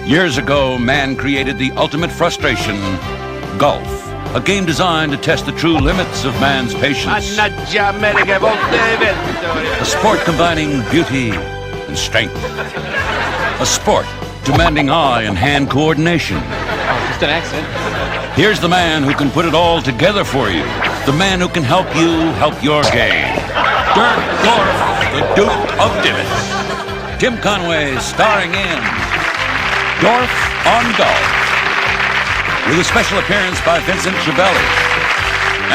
Years ago, man created the ultimate frustration, golf. A game designed to test the true limits of man's patience. A sport combining beauty and strength. A sport demanding eye and hand coordination. Oh, just an accident. Here's the man who can put it all together for you. The man who can help you help your game. Dirk Dorf, the Duke of Divots. Tim Conway starring in Dorf On Golf, with a special appearance by Vincent Schiavelli.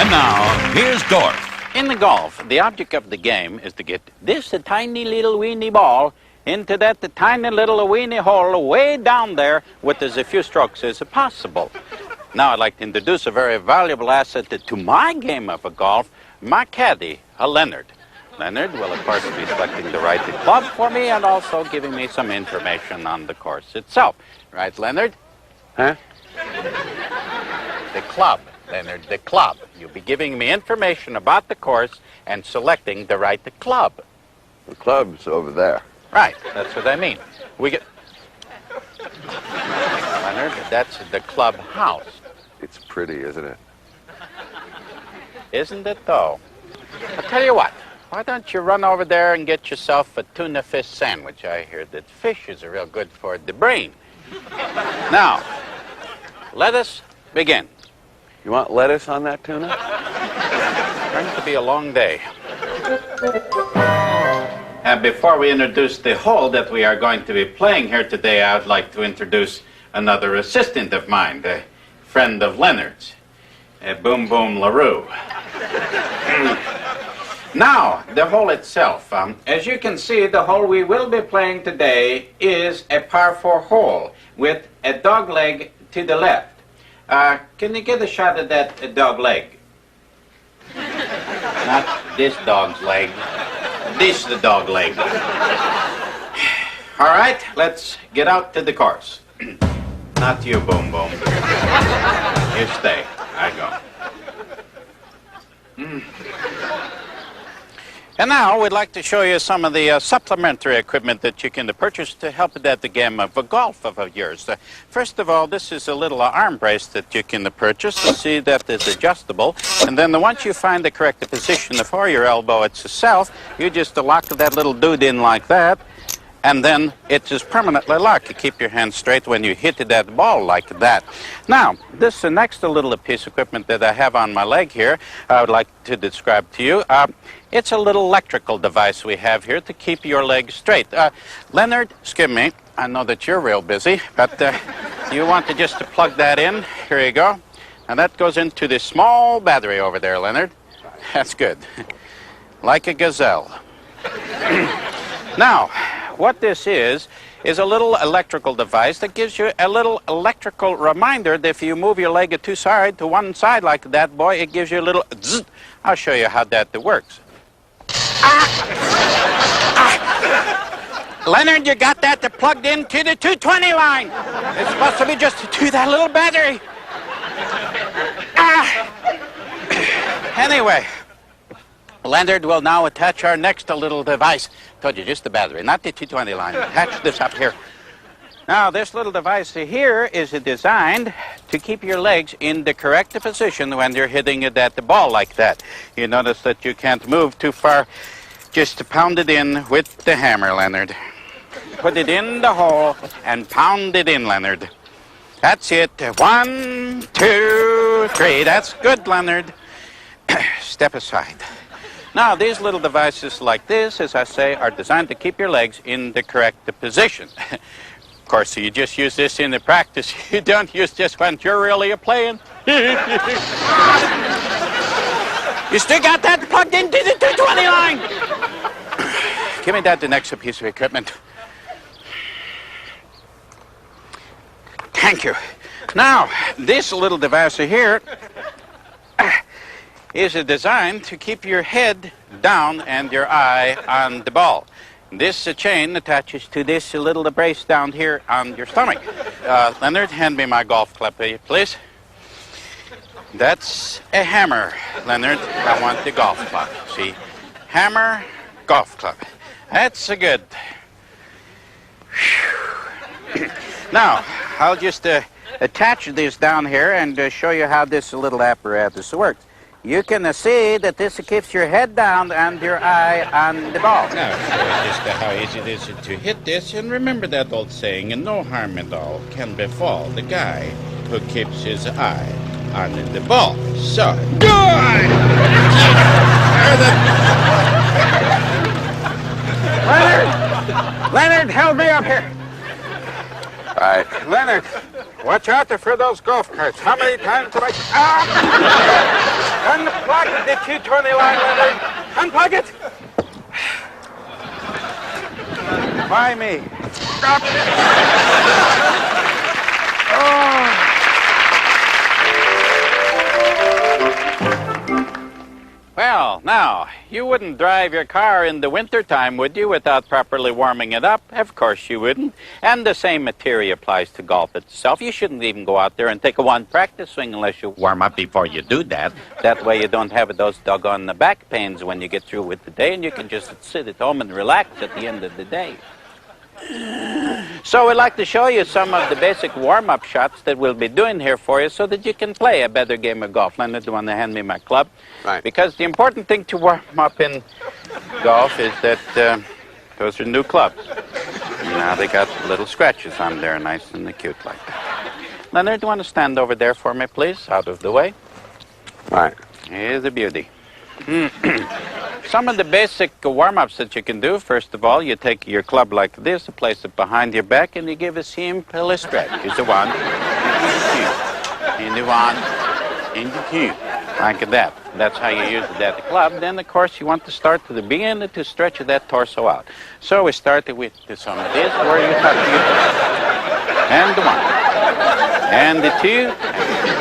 And now, here's Dorf. In the golf, the object of the game is to get this tiny little weeny ball into that tiny little weeny hole way down there with as few strokes as possible. Now I'd like to introduce a very valuable asset to my game of golf, my caddy, Leonard. Leonard will, of course, be selecting the right club for me and also giving me some information on the course itself. Right, Leonard? Huh? The club, Leonard, the club. You'll be giving me information about the course and selecting the right club. The club's over there. Right, that's what I mean. We get... Leonard, that's the clubhouse. It's pretty, isn't it? Isn't it, though? I'll tell you what. Why don't you run over there and get yourself a tuna fish sandwich? I hear that fish is real good for the brain. Now, let us begin. You want lettuce on that tuna? It's going to be a long day. Before we introduce the hole that we are going to be playing here today, I would like to introduce another assistant of mine, a friend of Leonard's, Boom Boom LaRue. Now, the hole itself. As you can see, the hole we will be playing today is a par 4 hole with a dog leg to the left. Can you get a shot at that dog leg? Not this dog's leg. This the dog leg. All right, let's get out to the course. Not you, Boom Boom. You stay. I go. And now we'd like to show you some of the supplementary equipment that you can purchase to help at the game of golf of yours. First of all, this is a little arm brace that you can purchase. You see that it's adjustable. And then once you find the correct position for your elbow itself, you just lock that little dude in like that. And then it is permanently locked. You keep your hand straight when you hit that ball like that. Now, this next little piece of equipment that I have on my leg here, I would like to describe to you. It's a little electrical device we have here to keep your leg straight. Leonard, excuse me, I know that you're real busy, but you want to just plug that in. Here you go. And that goes into this small battery over there, Leonard. That's good. Like a gazelle. Now, what this is a little electrical device that gives you a little electrical reminder that if you move your leg to one side like that, boy, it gives you a little zzz. I'll show you how that works. Leonard, you got that plugged into the 220 line. It's supposed to be just to that little battery. Anyway, Leonard will now attach our next little device. Told you, just the battery, not the 220 line. Attach this up here. Now, this little device here is designed to keep your legs in the correct position when you're hitting it at the ball like that. You notice that you can't move too far. Just pound it in with the hammer, Leonard. Put it in the hole and pound it in, Leonard. That's it. 1, 2, 3. That's good, Leonard. Step aside. Now, these little devices like this, as I say, are designed to keep your legs in the correct position. Of course, you just use this in the practice. You don't use this when you're really playing. You still got that plugged into the 220 line. Give me that, the next piece of equipment. Thank you. Now, this little device here is designed to keep your head down and your eye on the ball. This chain attaches to this little brace down here on your stomach. Leonard, hand me my golf club, please. That's a hammer, Leonard. I want the golf club. See? Hammer, golf club. That's good. Now, I'll just attach this down here and show you how this little apparatus works. You can see that this keeps your head down and your eye on the ball. Now, show you just how easy it is to hit this. And remember that old saying, and no harm at all can befall the guy who keeps his eye on the ball. So, good! Leonard, help me up here. All right. Leonard, watch out for those golf carts. How many times have I... Unplug the 220 line, Leonard. Unplug it. Why me? Stop. Well, now, you wouldn't drive your car in the wintertime, would you, without properly warming it up? Of course you wouldn't. And the same material applies to golf itself. You shouldn't even go out there and take a one practice swing unless you warm up before you do that. That way you don't have those doggone back pains when you get through with the day, and you can just sit at home and relax at the end of the day. So we'd like to show you some of the basic warm-up shots that we'll be doing here for you so that you can play a better game of golf. Leonard, do you want to hand me my club? Right. Because the important thing to warm up in golf is that those are new clubs. Now they got little scratches on there, nice and cute like that. Leonard, do you want to stand over there for me, please? Out of the way. All right. Here's a beauty. Some of the basic warm-ups that you can do, first of all, you take your club like this, place it behind your back, and you give a simple stretch. It's a 1, and the 1, and the 2, like that. That's how you use that club. Then, of course, you want to start to the beginning to stretch that torso out. So we started with some of this, where you touch your and the 1, and the 2, and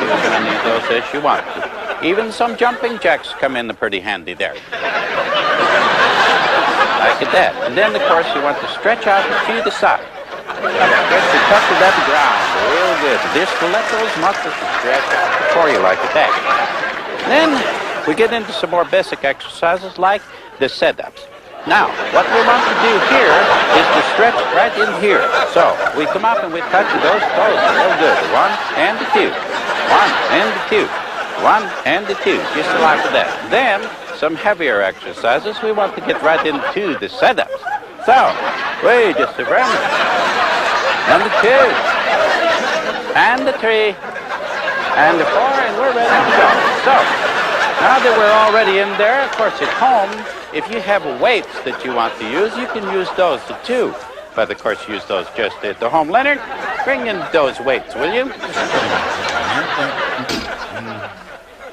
you can do those as you want to. Even some jumping jacks come in pretty handy there. Like that. And then, of course, you want to stretch out to the side. Stretch the touch of that ground real good. Just to let those muscles stretch out for you like that. Then we get into some more basic exercises like the sit-ups. Now, what we want to do here is to stretch right in here. So we come up and we touch those toes real good. 1 and the 2. 1 and the 2. 1 and the 2, just like that. Then, some heavier exercises. We want to get right into the setups. So, wait just a minute. And the 2. And the 3. And the 4, and we're ready to go. So, now that we're already in there, of course, at home, if you have weights that you want to use, you can use those too. But, of course, use those just at the home. Leonard, bring in those weights, will you?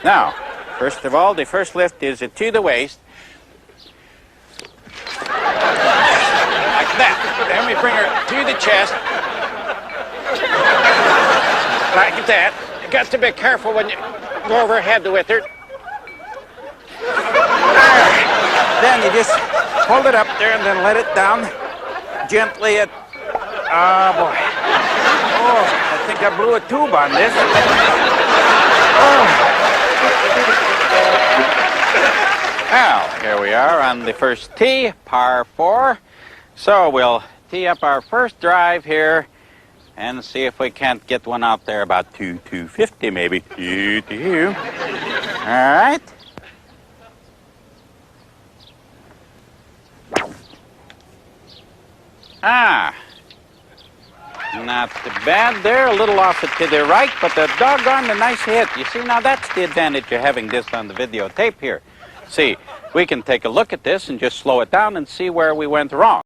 Now, first of all, the first lift is to the waist. Like that. Then we bring her to the chest. Like that. You got to be careful when you go overhead with her. Then you just hold it up there and then let it down gently at... Oh, boy. Oh, I think I blew a tube on this. Oh. Well, here we are on the first tee, par 4. So we'll tee up our first drive here and see if we can't get one out there about 250 maybe. 2. All right. Not bad there, a little off it to the right, but the doggone a nice hit. You see, now that's the advantage of having this on the videotape here. See, we can take a look at this and just slow it down and see where we went wrong.